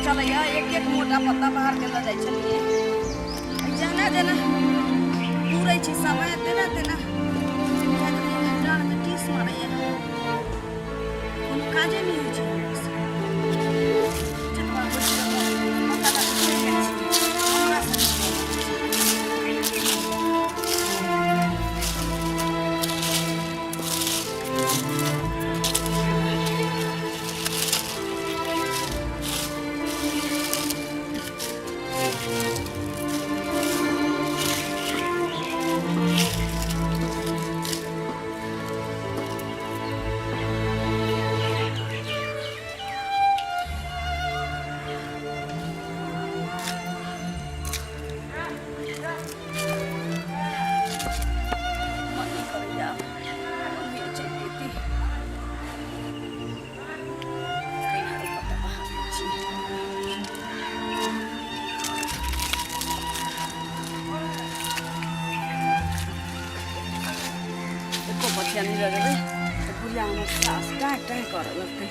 चल एक एक मोटा पत्ता बाहर के ल जाय छलिए जाना देना पूरे छी समय तेना तेना जान में टीस मारैया कोनो काजे नहीं होय छै जतबा पत्ता का नहीं लगे तो बुढ़िया हमारे सास टाँग कर लगते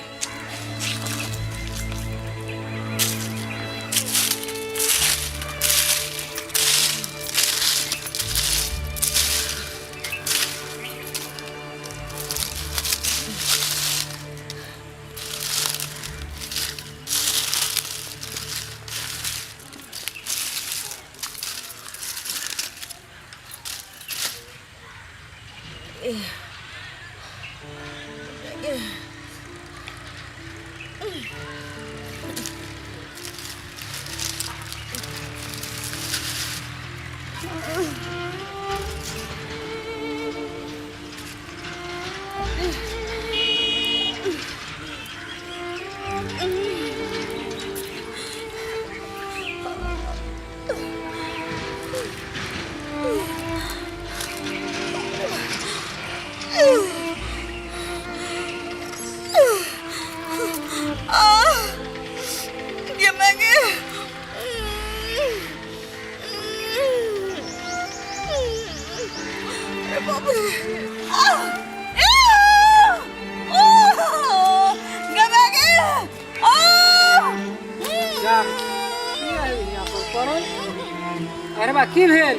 अरे बा की भेल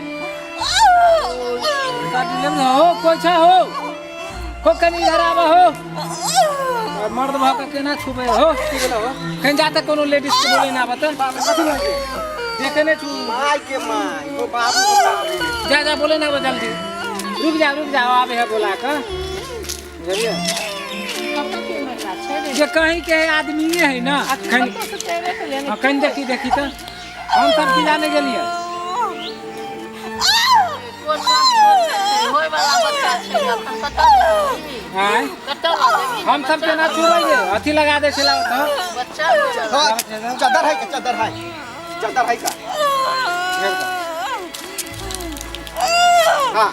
काट लेम हो कोछा हो कनी घर आवा हो मर्द भाव के केना छुबे हो की गेल हो कहीं जाते कोनो लेडीज के बोले ना बता कथि लागे देखे ने छु माय के माय वो बाबू को जा बोले ना जल्दी रुक जा आवे है बोला का जरिए जे कहीं के आदमी है ना कहीं देखी तो हम सब की जाने गेलिए हम सब के ना छुबैए अथी लगा दे छला चादर है का हां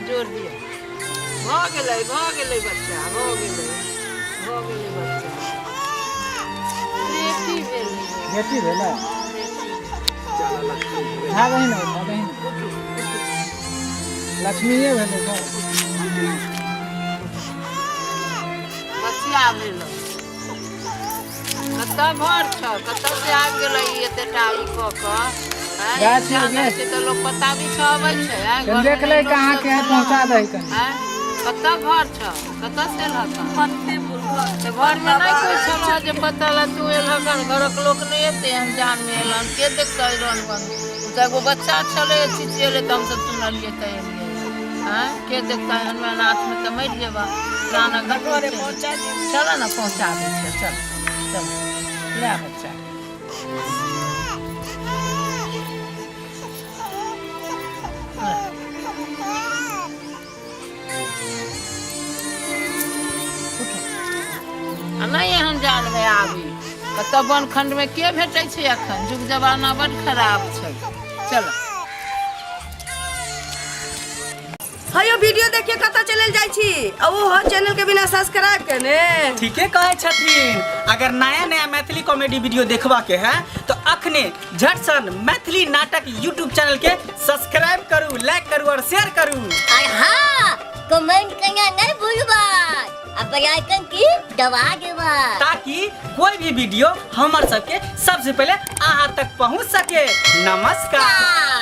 जोर दिए भ गेलै बच्चा बेटी भेला था गई ना लक्ष्मीए भेले बच्चा भेल कतऽ घर छ कतऽ से आबि गेलै एतेटा ई कऽ तो लोग पता भी छबै छै देख ले कहां के है पहुंचा दे कतऽ घर छ कतऽ से लगा तो घर में नहीं कोई छलो जे पता ल तू एलहन घरक लोक नहीं एते अनजान में एलन के देखतै रन बन तो एगो बच्चा छले चिचिएले त हम सब सुनलिए त हैं के देखतै हनुमान नाथ में त मर जेबा राना घरे पहुंचा दे चल ना पहुंचा दे चल ले बच्चा नहीं एहन जान में आबी कतऽ बनखंड में के भेटै छै अखन जुग जमाना बड़ खराब छै चल हयो वीडियो देखिए कतऽ चलल जाइ छी आ वो चैनल के बिना सब्सक्राइब करने ठीके कहे छथिन। अगर नया नया मैथिली कॉमेडी वीडियो देखबा के है तो अखने झट सन मैथिली नाटक यूट्यूब चैनल के सब्सक्राइब करू, लाइक करू और शेयर करू। और हाँ, कमेंट करना नहीं भूलबा और बेल आइकन की दबा देबा ताकि कोई भी वीडियो हमार सबके सबसे पहले अहाँ तक पहुँच सके। नमस्कार।